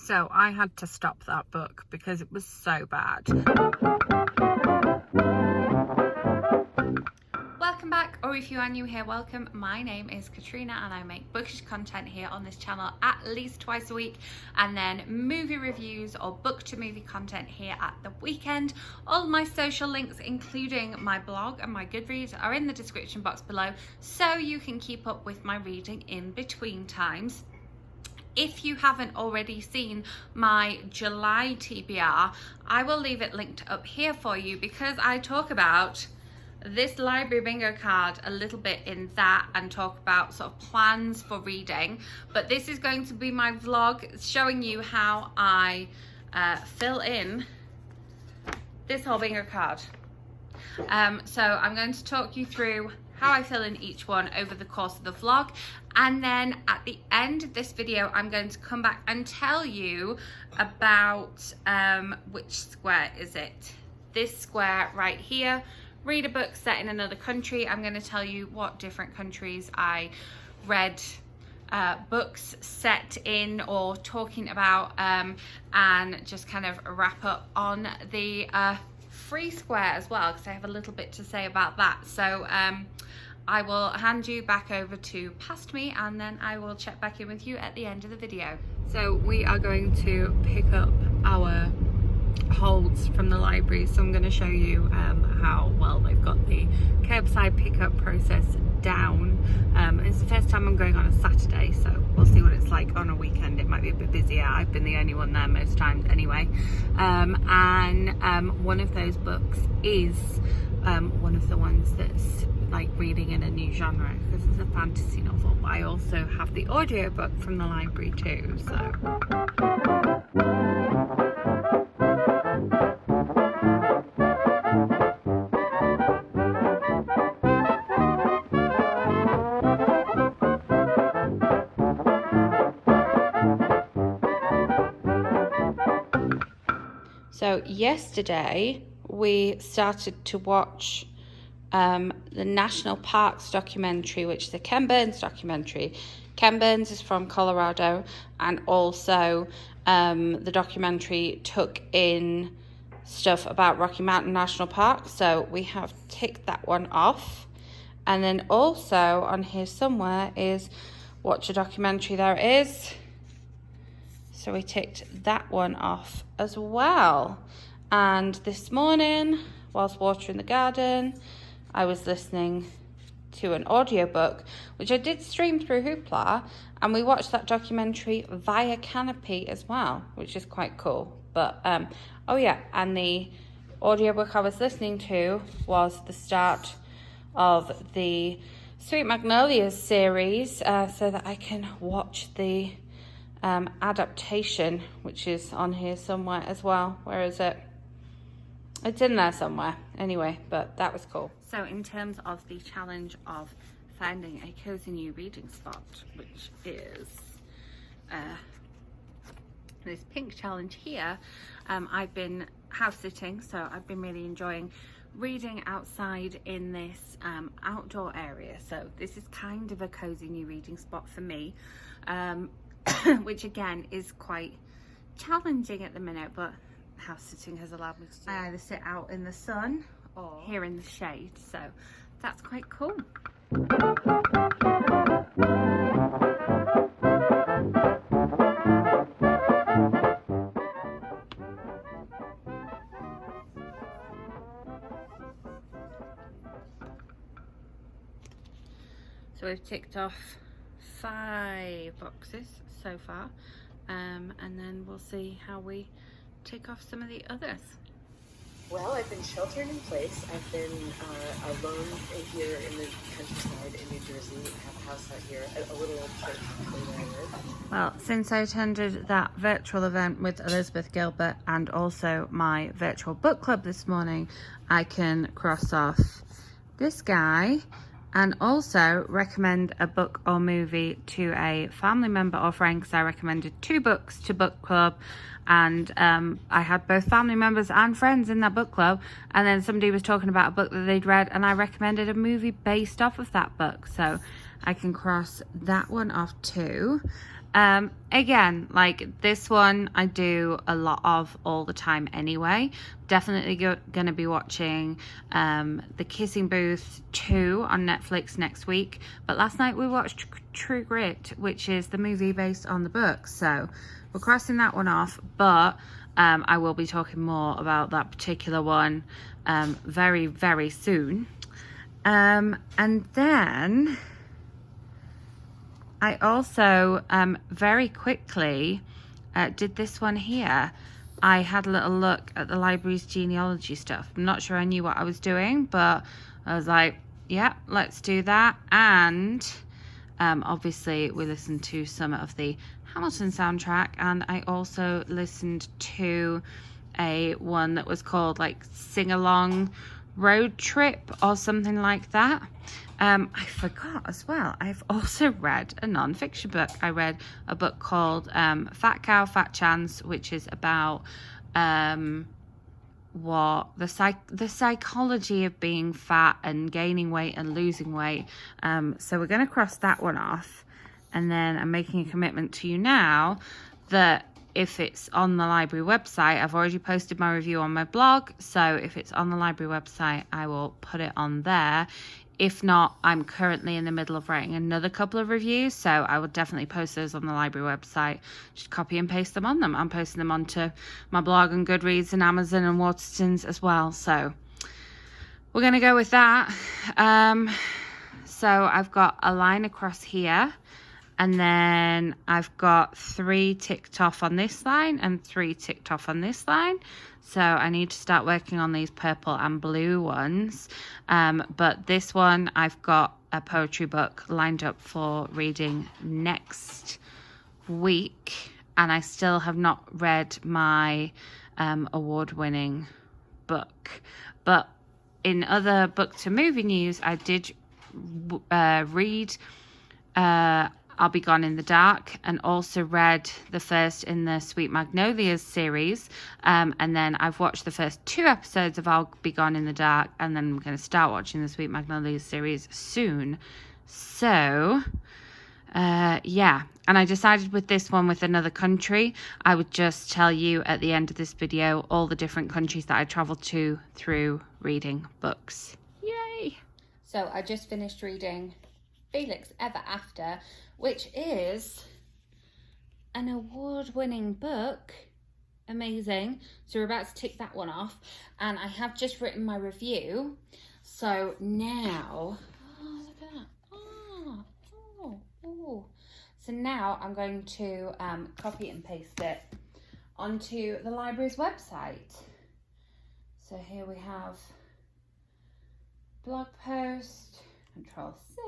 So I had to stop that book because it was so bad. Welcome back, or if you are new here, welcome. My name is Katrina and I make bookish content here on this channel at least twice a week, and then movie reviews or book to movie content here at the weekend. All my social links, including my blog and my Goodreads, are in the description box below, so you can keep up with my reading in between times. If you haven't already seen my July TBR, I will leave it linked up here for you, because I talk about this library bingo card a little bit in that and talk about sort of plans for reading. But this is going to be my vlog showing you how I fill in this whole bingo card. So I'm going to talk you through how I fill in each one over the course of the vlog, and then at the end of this video I'm going to come back and tell you about which square is it, this square right here, read a book set in another country. I'm going to tell you what different countries I read books set in or talking about, and just kind of wrap up on the free square as well, because I have a little bit to say about that. So I will hand you back over to past me, and then I will check back in with you at the end of the video. So we are going to pick up our holds from the library, so I'm going to show you how well they've got the curbside pickup process down. It's the first time I'm going on a Saturday, so we'll see what it's like on a weekend. It might be a bit busier. I've been the only one there most times anyway. And one of those books is one of the ones that's like reading in a new genre, because it's a fantasy novel, but I also have the audiobook from the library too, so. So yesterday we started to watch the National Parks documentary, which is a Ken Burns documentary. Ken Burns is from Colorado, and also the documentary took in stuff about Rocky Mountain National Park, so we have ticked that one off. And then also on here somewhere is watch a documentary. There it is. So we ticked that one off as well. And this morning, whilst watering the garden, I was listening to an audiobook, which I did stream through Hoopla, and we watched that documentary via Canopy as well, which is quite cool. But oh yeah, and the audiobook I was listening to was the start of the Sweet Magnolias series, so that I can watch the adaptation, which is on here somewhere as well. Where is it? It's in there somewhere anyway, but that was cool. So in terms of the challenge of finding a cozy new reading spot, which is this pink challenge here, I've been house sitting, so I've been really enjoying reading outside in this outdoor area. So this is kind of a cozy new reading spot for me, which again is quite challenging at the minute, but house sitting has allowed me to do. I either sit out in the sun or here in the shade, so that's quite cool. So we've ticked off 5 boxes so far, and then we'll see how we tick off some of the others. Well, I've been sheltered in place. I've been alone here in the countryside in New Jersey. I have a house out here, a little old church actually where I live. Well, since I attended that virtual event with Elizabeth Gilbert and also my virtual book club this morning, I can cross off this guy and also recommend a book or movie to a family member or friend, because I recommended 2 books to book club, and I had both family members and friends in that book club, and then somebody was talking about a book that they'd read and I recommended a movie based off of that book, so I can cross that one off too. Again, like this one I do a lot of all the time anyway. Definitely gonna be watching The Kissing Booth 2 on Netflix next week, but last night we watched True Grit, which is the movie based on the book, so we're crossing that one off. But I will be talking more about that particular one very, very soon. And then I also very quickly did this one here. I had a little look at the library's genealogy stuff. I'm not sure I knew what I was doing, but I was like, yeah, let's do that. And obviously we listened to some of the Hamilton soundtrack, and I also listened to a one that was called like Sing Along Road Trip or something like that. I forgot as well, I've also read a non-fiction book. I read a book called Fat Cow, Fat Chance, which is about what the psychology of being fat and gaining weight and losing weight. So we're going to cross that one off, and then I'm making a commitment to you now that if it's on the library website, I've already posted my review on my blog, so if it's on the library website, I will put it on there. If not, I'm currently in the middle of writing another couple of reviews, so I will definitely post those on the library website. Just copy and paste them on them. I'm posting them onto my blog and Goodreads and Amazon and Waterstones as well, so we're going to go with that. So I've got a line across here, and then I've got 3 ticked off on this line and 3 ticked off on this line. So I need to start working on these purple and blue ones. But this one, I've got a poetry book lined up for reading next week. And I still have not read my award-winning book. But in other book to movie news, I did read I'll Be Gone in the Dark, and also read the first in the Sweet Magnolias series, and then I've watched the first 2 episodes of I'll Be Gone in the Dark, and then I'm going to start watching the Sweet Magnolias series soon. So yeah, and I decided with this one, with another country, I would just tell you at the end of this video all the different countries that I traveled to through reading books. Yay! So I just finished reading Felix Ever After, which is an award-winning book. Amazing. So we're about to tick that one off, and I have just written my review. So now, oh, look at that. So now I'm going to copy and paste it onto the library's website. So here we have blog post, Control C.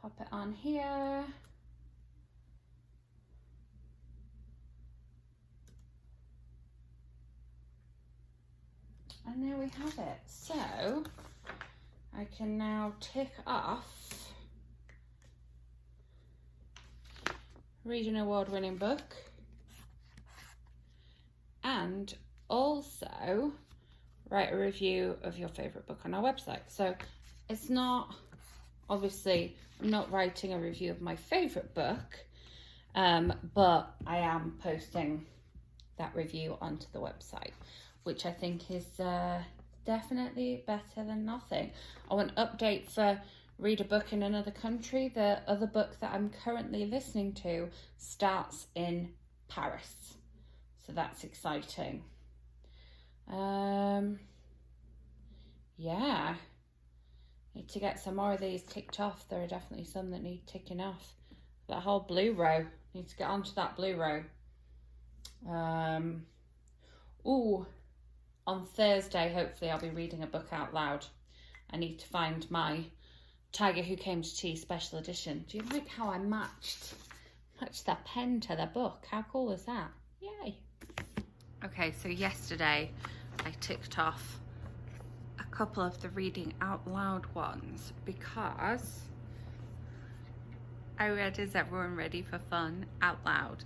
Pop it on here. And there we have it. So I can now tick off read an award-winning book, and also write a review of your favorite book on our website. So it's not, obviously, I'm not writing a review of my favorite book, but I am posting that review onto the website, which I think is definitely better than nothing. I want an update for Read a Book in Another Country. The other book that I'm currently listening to starts in Paris, so that's exciting. Yeah, need to get some more of these ticked off. There are definitely some that need ticking off. That whole blue row, need to get onto that blue row. Ooh, on Thursday, hopefully I'll be reading a book out loud. I need to find my Tiger Who Came to Tea special edition. Do you like how I matched the pen to the book? How cool is that? Yay. Okay, so yesterday I ticked off a couple of the reading out loud ones because I read Is Everyone Ready for Fun out loud.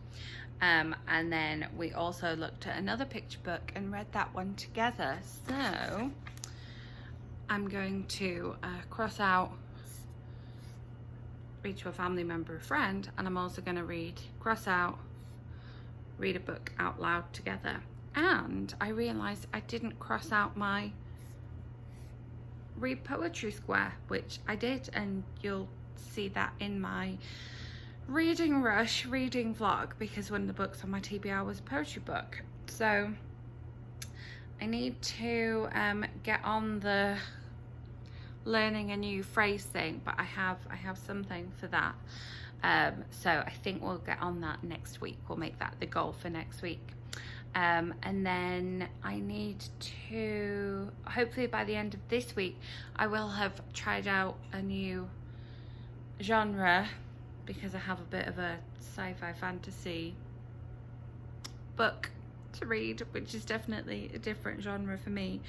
And then we also looked at another picture book and read that one together. So I'm going to cross out read to a family member or friend, and I'm also going to read a book out loud together. And I realised I didn't cross out my read poetry square, which I did, and you'll see that in my reading rush reading vlog, because one of the books on my TBR was a poetry book. So I need to get on the learning a new phrase thing, but I have something for that. So I think we'll get on that next week. We'll make that the goal for next week. And then I need to, hopefully by the end of this week, I will have tried out a new genre, because I have a bit of a sci-fi fantasy book to read, which is definitely a different genre for me.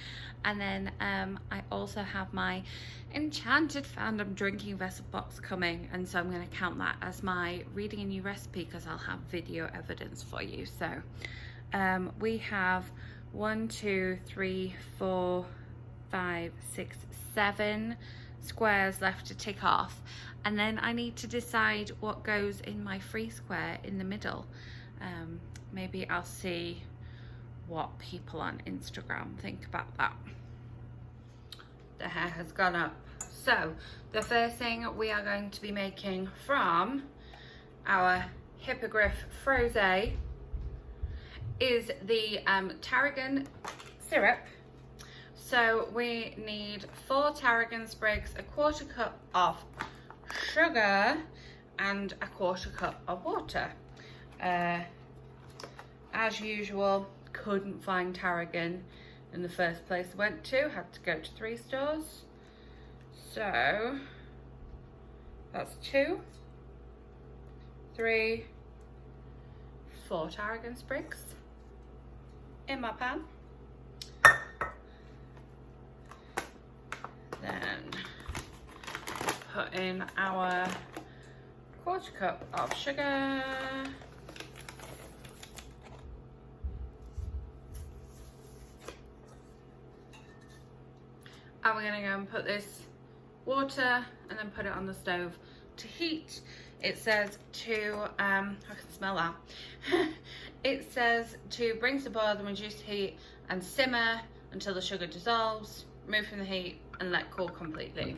And then I also have my Enchanted Fandom drinking vessel box coming, and so I'm going to count that as my reading a new recipe, because I'll have video evidence for you. So we have 1, 2, 3, 4, 5, 6, 7 squares left to tick off, and then I need to decide what goes in my free square in the middle. Maybe I'll see what people on Instagram think about that. The hair has gone up. So the first thing we are going to be making from our Hippogriff Frosé is the Tarragon Syrup. So we need 4 tarragon sprigs, a 1/4 cup of sugar, and a 1/4 cup of water. As usual, couldn't find tarragon in the first place I went to, had to go to 3 stores. So that's 2, 3, 4 tarragon sprigs in my pan. Then put in our 1/4 cup of sugar. And we're going to go and put this water and then put it on the stove to heat. It says to, I can smell that. It says to bring to the boil, then reduce the heat and simmer until the sugar dissolves. Remove from the heat and let cool completely.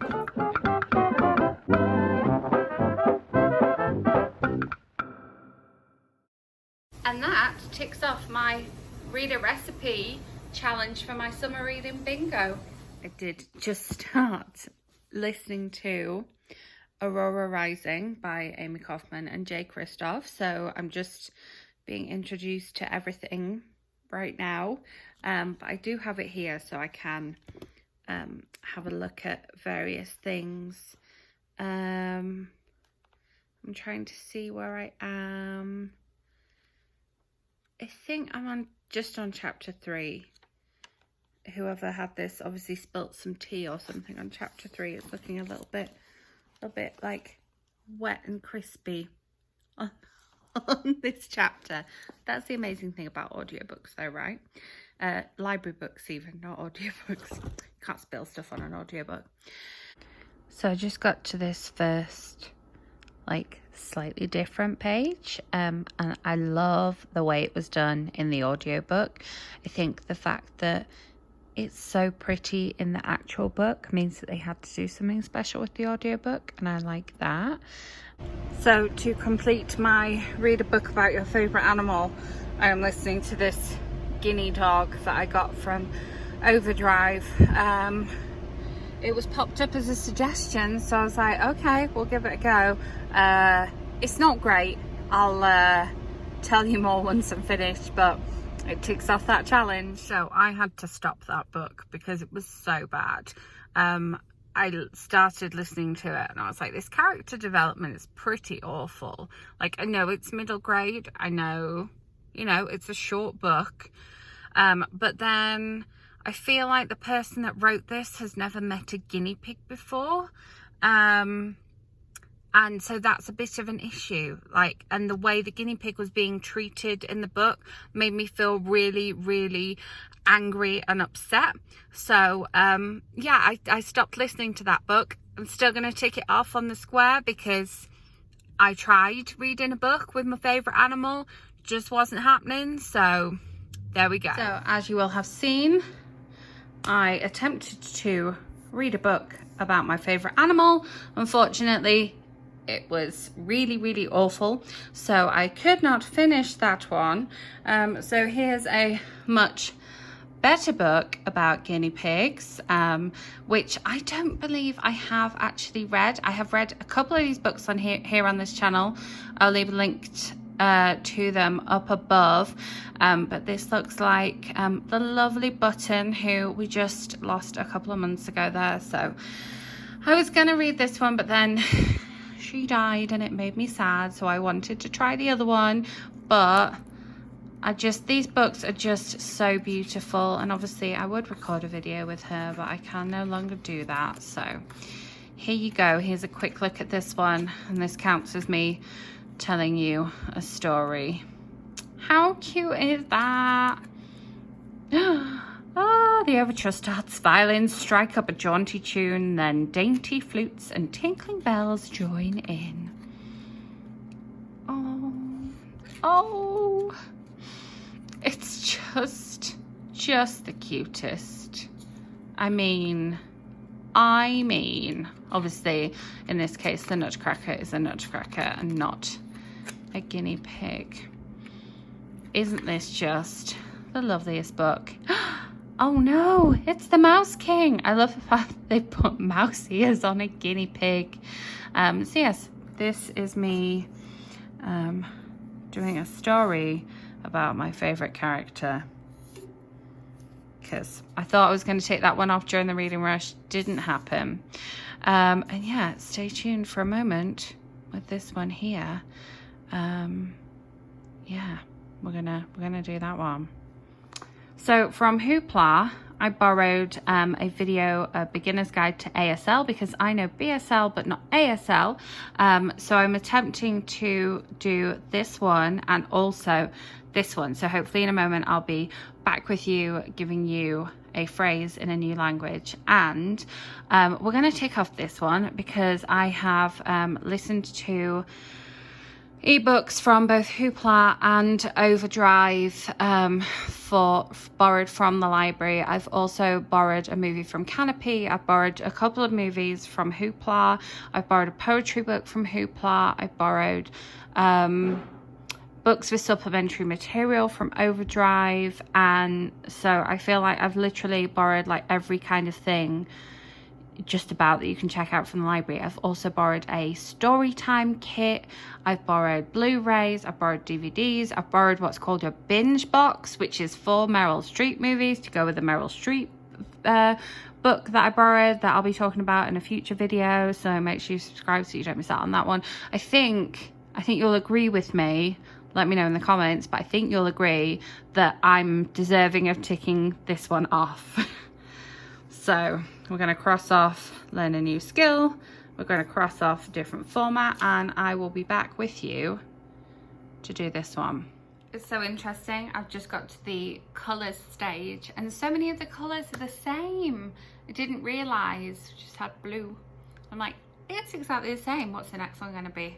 And that ticks off my read a recipe challenge for my summer reading bingo. I did just start listening to Aurora Rising by Amy Kaufman and Jay Kristoff, so I'm just being introduced to everything right now, but I do have it here so I can have a look at various things. I'm trying to see where I am. I think I'm just on chapter 3. Whoever had this obviously spilt some tea or something on chapter 3. It's looking a little bit like wet and crispy on this chapter. That's the amazing thing about audiobooks though, right? Library books even, not audiobooks. Can't spill stuff on an audiobook. So I just got to this first like slightly different page, and I love the way it was done in the audiobook. I think the fact that it's so pretty in the actual book means that they had to do something special with the audiobook, and I like that. So to complete my read a book about your favorite animal, I am listening to this guinea dog that I got from Overdrive. It was popped up as a suggestion, so I was like, okay, we'll give it a go. It's not great, I'll tell you more once I'm finished, but it ticks off that challenge. So I had to stop that book because it was so bad. I started listening to it and I was like, this character development is pretty awful. Like, I know it's middle grade, I know, you know, it's a short book, but then I feel like the person that wrote this has never met a guinea pig before, and so that's a bit of an issue. Like, and the way the guinea pig was being treated in the book made me feel really, really angry and upset. So yeah, I stopped listening to that book. I'm still going to tick it off on the square because I tried reading a book with my favourite animal, just wasn't happening, so there we go. So as you will have seen, I attempted to read a book about my favourite animal. Unfortunately, it was really awful, so I could not finish that one. So here's a much better book about guinea pigs, which I don't believe I have actually read. I have read a couple of these books on here on this channel. I'll leave a link to them up above, but this looks like the lovely Button, who we just lost a couple of months ago there. So I was gonna read this one, but then she died and it made me sad, so I wanted to try the other one, but these books are just so beautiful, and obviously I would record a video with her, but I can no longer do that. So here you go. Here's a quick look at this one, and this counts as me telling you a story. How cute is that? Ah, the overtrust violins strike up a jaunty tune, then dainty flutes and tinkling bells join in. Oh, it's just the cutest. I mean, obviously in this case the nutcracker is a nutcracker and not a guinea pig. Isn't this just the loveliest book? Oh no, it's the Mouse King. I love the fact they put mouse ears on a guinea pig. So yes, this is me doing a story about my favorite character, because I thought I was going to take that one off during the reading rush. Didn't happen. And yeah, stay tuned for a moment with this one here. Yeah, we're gonna do that one. So from Hoopla, I borrowed a video, a beginner's guide to ASL, because I know BSL but not ASL. So I'm attempting to do this one and also this one. So hopefully in a moment I'll be back with you, giving you a phrase in a new language. And we're going to take off this one because I have listened to ebooks from both Hoopla and Overdrive borrowed from the library. I've also borrowed a movie from Canopy. I've borrowed a couple of movies from Hoopla. I've borrowed a poetry book from Hoopla. I borrowed books with supplementary material from Overdrive, and so I feel like I've literally borrowed like every kind of thing just about that you can check out from the library. I've also borrowed a story time kit. I've borrowed Blu-rays. I've borrowed DVDs. I've borrowed what's called a binge box, which is 4 Meryl Streep movies to go with the Meryl Streep book that I borrowed, that I'll be talking about in a future video, so make sure you subscribe so you don't miss out on that one. I think you'll agree with me. Let me know in the comments, but I think you'll agree that I'm deserving of ticking this one off. So we're going to cross off learn a new skill. We're going to cross off different format, and I will be back with you to do this one. It's so interesting. I've just got to the colours stage, and so many of the colours are the same. I didn't realise. Just had blue. I'm like, it's exactly the same. What's the next one going to be?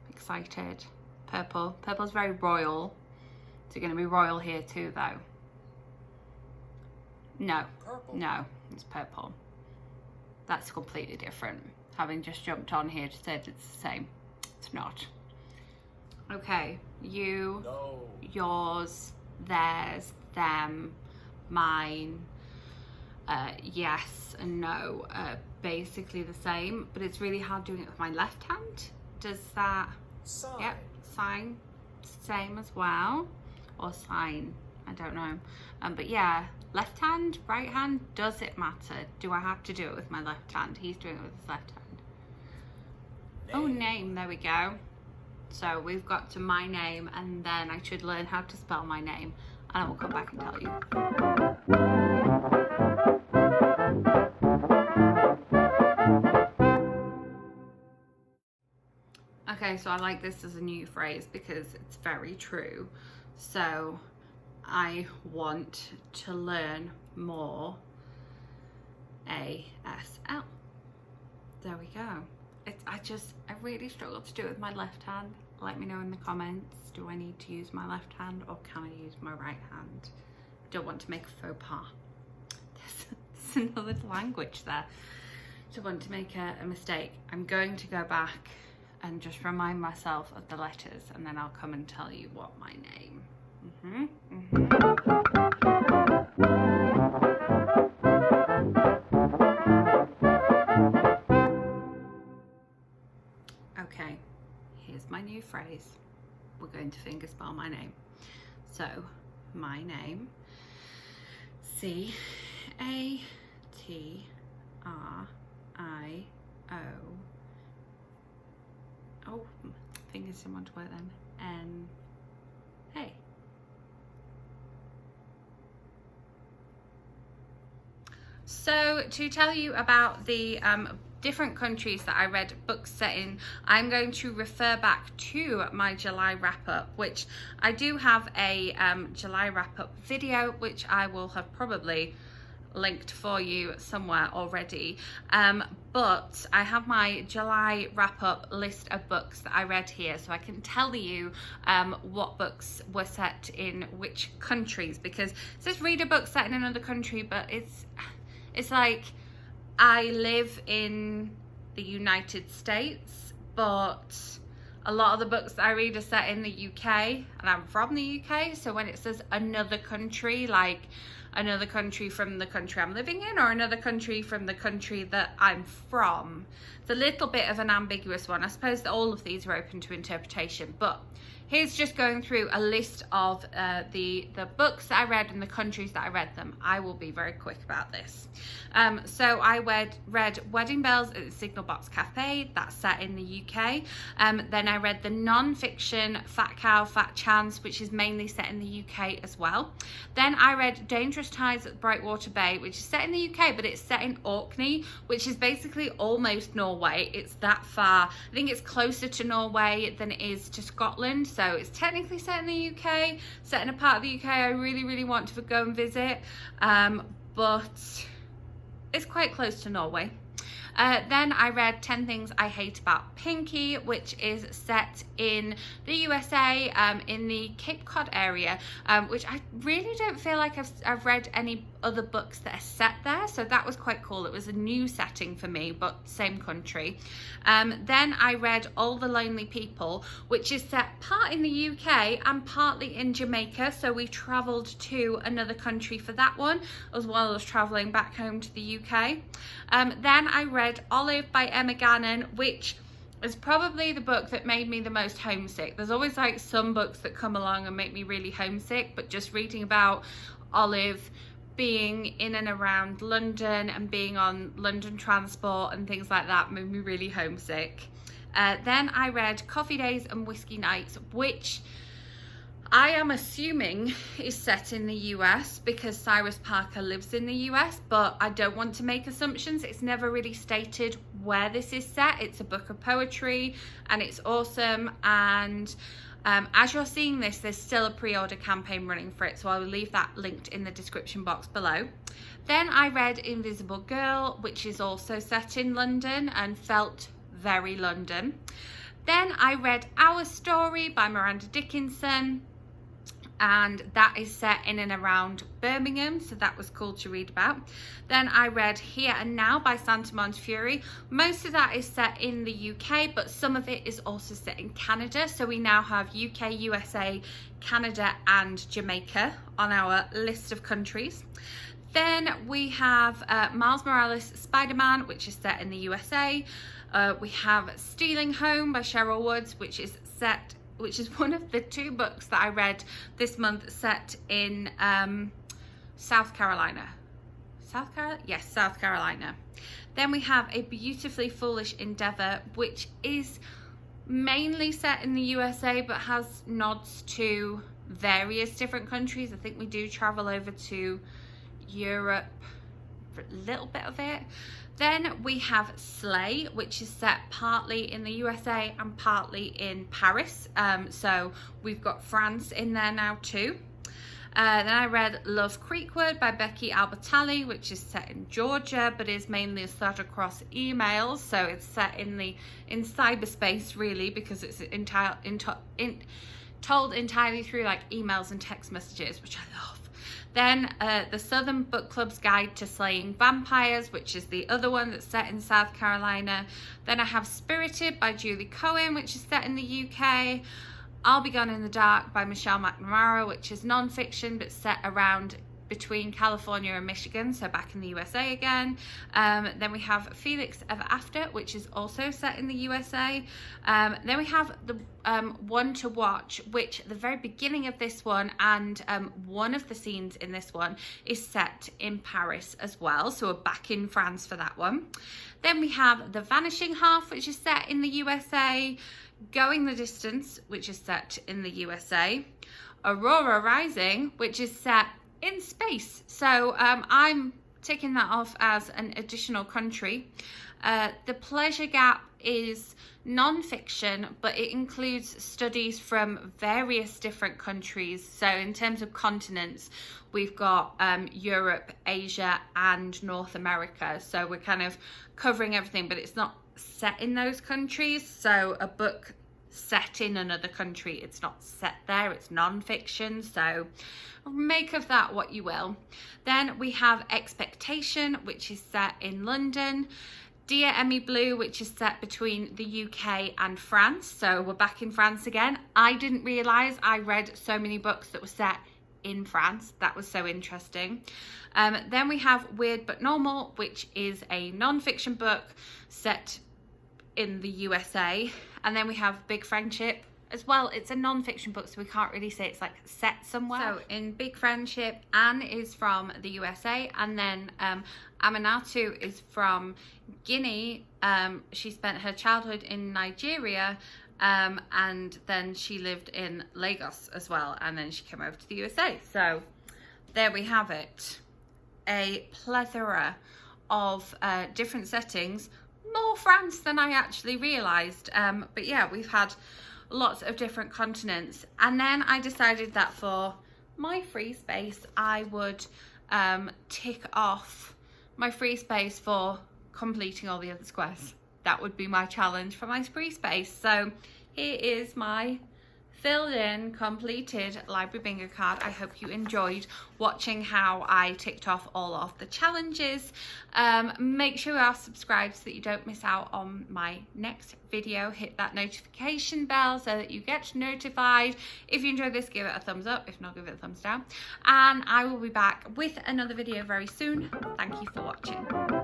Excited. Purple. Purple's very royal. Is it going to be royal here too, though? No. Purple. No, it's purple. That's completely different. Having just jumped on here to say it's the same. It's not. Okay, you, no. Yours, theirs, them, mine, yes and no are basically the same, but it's really hard doing it with my left hand. Does that? Sign. Yep, sign, same as well, or sign, I don't know. But yeah, left hand, right hand, does it matter? Do I have to do it with my left hand? He's doing it with his left hand. Name. Oh, name, there we go. So we've got to my name, and then I should learn how to spell my name, and I will come back and tell you. Okay, so I like this as a new phrase because it's very true. So I want to learn more ASL. there we go. I really struggle to do it with my left hand. Let me know in the comments, do I need to use my left hand or can I use my right hand? Don't want to make a faux pas. There's another language there. Don't want to make a mistake. I'm going to go back and just remind myself of the letters, and then I'll come and tell you what my name. Okay, here's my new phrase. We're going to fingerspell my name. So, my name, C-A-T-R-I-O. Oh, fingers didn't want to work then. N-A. So to tell you about the different countries that I read books set in, I'm going to refer back to my July wrap-up, which I do have a July wrap-up video, which I will have probably linked for you somewhere already, but I have my July wrap-up list of books that I read here, so I can tell you what books were set in which countries, because it says read a book set in another country, but it's like I live in the United States, but a lot of the books that I read are set in the UK, and I'm from the UK, so when it says another country, like another country from the country I'm living in or another country from the country that I'm from, it's a little bit of an ambiguous one. I suppose that all of these are open to interpretation, but here's just going through a list of the books that I read and the countries that I read them. I will be very quick about this. So I read Wedding Bells at the Signal Box Cafe, that's set in the UK. Then I read the non-fiction Fat Cow, Fat Chance, which is mainly set in the UK as well. Then I read Dangerous Tides at Brightwater Bay, which is set in the UK, but it's set in Orkney, which is basically almost Norway. It's that far. I think it's closer to Norway than it is to Scotland. So it's technically set in the UK, set in a part of the UK I really, really want to go and visit, but it's quite close to Norway. Then I read 10 Things I Hate About Pinkie, which is set in the USA, in the Cape Cod area, which I really don't feel like I've read any other books that are set there, so that was quite cool. It was a new setting for me, but same country. Then I read All the Lonely People, which is set part in the UK and partly in Jamaica, so we travelled to another country for that one, as well as travelling back home to the UK. Then I read Olive by Emma Gannon, which is probably the book that made me the most homesick. There's always like some books that come along and make me really homesick, but just reading about Olive being in and around London and being on London transport and things like that made me really homesick. Then I read Coffee Days and Whiskey Nights, which I am assuming is set in the US because Cyrus Parker lives in the US, but I don't want to make assumptions. It's never really stated where this is set. It's a book of poetry and it's awesome, and as you're seeing this, there's still a pre-order campaign running for it, so I will leave that linked in the description box below. Then I read Invisible Girl, which is also set in London and felt very London. Then I read Our Story by Miranda Dickinson, and that is set in and around Birmingham, so that was cool to read about. Then I read Here and Now by Santa Montefiore. Most of that is set in the UK, but some of it is also set in Canada, so we now have UK, USA, Canada and Jamaica on our list of countries. Then we have Miles Morales' Spider-Man, which is set in the USA. We have Stealing Home by Cheryl Woods, which is one of the 2 books that I read this month set in South Carolina. Yes, South Carolina. Then we have A Beautifully Foolish Endeavour, which is mainly set in the USA but has nods to various different countries. I think we do travel over to Europe for a little bit of it. Then we have Slay, which is set partly in the USA and partly in Paris. So we've got France in there now too. Then I read Love Creekwood by Becky Albertalli, which is set in Georgia, but is mainly a thread across emails. So it's set in cyberspace, really, because it's told entirely through like emails and text messages, which I love. Then the Southern Book Club's Guide to Slaying Vampires, which is the other one that's set in South Carolina. Then I have Spirited by Julie Cohen, which is set in the UK. I'll Be Gone in the Dark by Michelle McNamara, which is non-fiction but set around between California and Michigan, so back in the USA again. Then we have Felix Ever After, which is also set in the USA. Then we have the One to Watch, which the very beginning of this one and one of the scenes in this one is set in Paris as well, so we're back in France for that one. Then we have The Vanishing Half, which is set in the USA. Going the Distance, which is set in the USA. Aurora Rising, which is set in space, so I'm taking that off as an additional country. The Pleasure Gap is non-fiction, but it includes studies from various different countries. So in terms of continents, we've got Europe, Asia, and North America, so we're kind of covering everything, but it's not set in those countries. So a book set in another country, it's not set there, it's non-fiction, so make of that what you will. Then we have Expectation, which is set in London. Dear Emmy Blue, which is set between the UK and France, so we're back in France again. I didn't realise I read so many books that were set in France. That was so interesting. Then we have Weird But Normal, which is a non-fiction book set in the USA. And then we have Big Friendship as well. It's a non-fiction book, so we can't really say it's like set somewhere. So in Big Friendship, Anne is from the USA, and then Aminatu is from Guinea. She spent her childhood in Nigeria, and then she lived in Lagos as well, and then she came over to the USA. So there we have it, a plethora of different settings. More France than I actually realised, but yeah, we've had lots of different continents. And then I decided that for my free space I would tick off my free space for completing all the other squares. That would be my challenge for my free space. So here is my filled in, completed library bingo card. I hope you enjoyed watching how I ticked off all of the challenges. Make sure you are subscribed so that you don't miss out on my next video. Hit that notification bell so that you get notified. If you enjoyed this, give it a thumbs up. If not, give it a thumbs down. And I will be back with another video very soon. Thank you for watching.